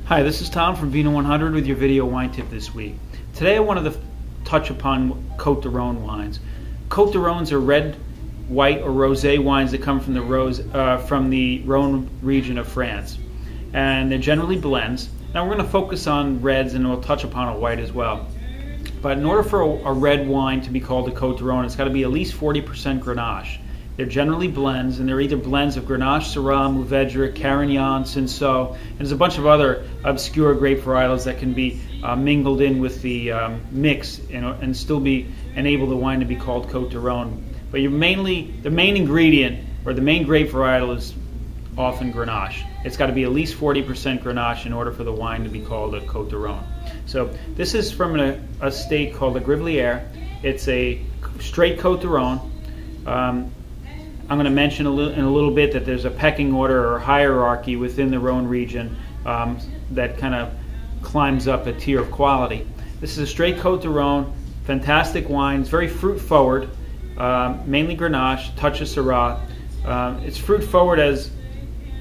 Hi, this is Tom from Vino 100 with your video wine tip this week. Today I wanted to touch upon Cote Du Rhones wines. Cote Du Rhones are red, white, or rosé wines that come from the Rhone region of France. And they're generally blends. Now we're going to focus on reds and we'll touch upon a white as well. But in order for a red wine to be called a Cote Du Rhones, it's got to be at least 40% Grenache. They're generally blends, and they're either blends of Grenache, Syrah, Mourvèdre, Carignan, Cinsault, and there's a bunch of other obscure grape varietals that can be mingled in with the mix and still enable the wine to be called Cote Du Rhones. But the main ingredient or the main grape varietal is often Grenache. It's got to be at least 40% Grenache in order for the wine to be called a Cote Du Rhones. So this is from a estate called the Grivlière. It's a straight Cote Du Rhones. I'm going to mention in a little bit that there's a pecking order or hierarchy within the Rhone region that kind of climbs up a tier of quality. This is a straight Cote Du Rhones, fantastic wine. It's very fruit forward, mainly Grenache, touch of Syrah. It's fruit forward as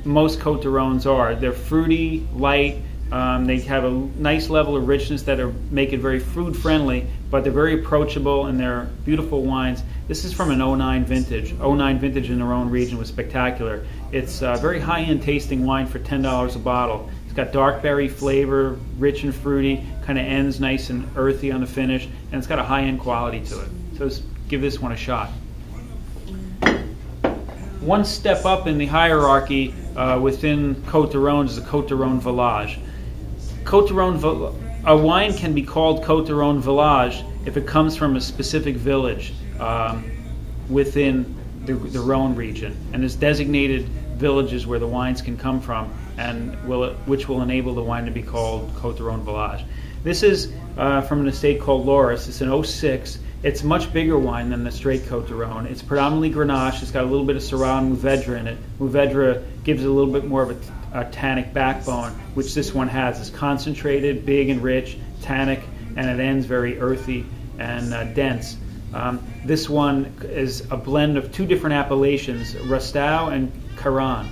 most Cote Du Rhones are. They're fruity, light. They have a nice level of richness that make it very food friendly, but they're very approachable and they're beautiful wines. This is from an 09 vintage. 09 vintage in the Rhone region was spectacular. It's a very high-end tasting wine for $10 a bottle. It's got dark berry flavor, rich and fruity, kind of ends nice and earthy on the finish, and it's got a high-end quality to it. So let's give this one a shot. One step up in the hierarchy within Cote Du Rhones is the Cote Du Rhones Village. A wine can be called Cote Du Rhones Village if it comes from a specific village within the Rhone region, and there's designated villages where the wines can come from, and which will enable the wine to be called Cote Du Rhones Village. This is from an estate called Loris. It's an 06. It's a much bigger wine than the straight Cote Du Rhones. It's predominantly Grenache. It's got a little bit of Syrah and Mourvèdre in it. Mourvèdre gives it a little bit more of a tannic backbone, which this one has. It's concentrated, big and rich, tannic, and it ends very earthy and dense. This one is a blend of two different appellations, Rostau and Caron.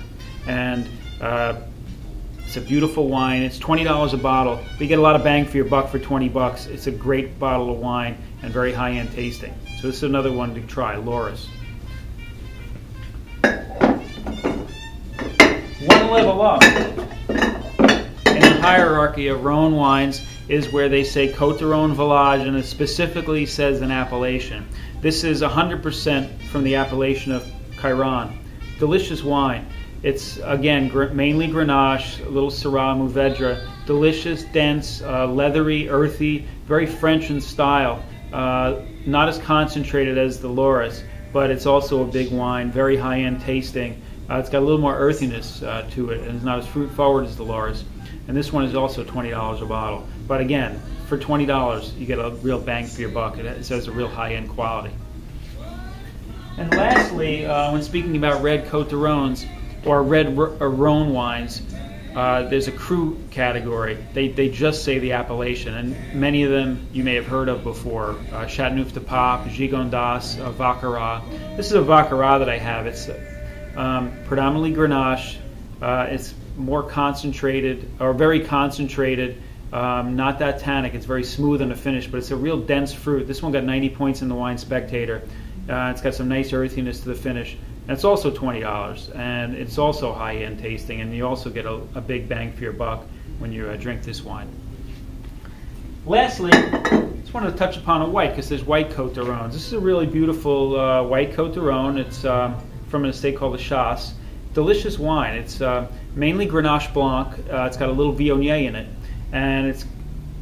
And it's a beautiful wine. It's $20 a bottle. But you get a lot of bang for your buck for 20 bucks. It's a great bottle of wine and very high-end tasting. So this is another one to try, Loris. One level up in the hierarchy of Rhone wines is where they say Cote Du Rhones Village, and it specifically says an appellation. This is 100% from the appellation of Caron. Delicious wine. It's, again, mainly Grenache, a little Syrah, Mourvèdre. Delicious, dense, leathery, earthy, very French in style. Not as concentrated as the Loris, but it's also a big wine, very high-end tasting. It's got a little more earthiness to it, and it's not as fruit-forward as the Loris. And this one is also $20 a bottle. But again, for $20, you get a real bang for your buck. It has a real high-end quality. And lastly, when speaking about red Cote Du Rhones, or red Rhone wines, there's a cru category. They just say the appellation, and many of them you may have heard of before. Châteauneuf-du-Pape, Gigondas, Baccarat. This is a Baccarat that I have. It's predominantly Grenache. It's more concentrated, or very concentrated, not that tannic. It's very smooth in the finish, but it's a real dense fruit. This one got 90 points in the Wine Spectator. It's got some nice earthiness to the finish. And it's also $20, and it's also high-end tasting, and you also get a big bang for your buck when you drink this wine. Lastly, I just wanted to touch upon a white, because there's white Cote Du Rhones. This is a really beautiful white Cote Du Rhones. It's from an estate called the Chasse. Delicious wine. It's mainly Grenache Blanc. It's got a little Viognier in it, and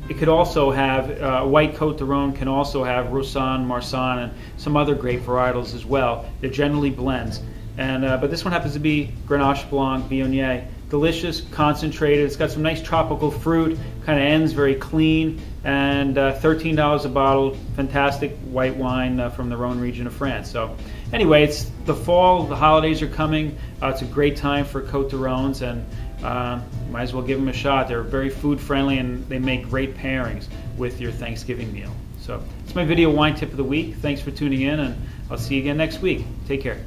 it could also have, white Cote Du Rhones can also have Roussanne, Marsanne, and some other grape varietals as well. They're generally blends. But this one happens to be Grenache Blanc, Viognier. Delicious, concentrated. It's got some nice tropical fruit, kind of ends very clean, and $13 a bottle. Fantastic white wine from the Rhone region of France. So anyway, it's the fall, the holidays are coming. It's a great time for Cote Du Rhones, and might as well give them a shot. They're very food friendly, and they make great pairings with your Thanksgiving meal. So it's my video wine tip of the week. Thanks for tuning in, and I'll see you again next week. Take care.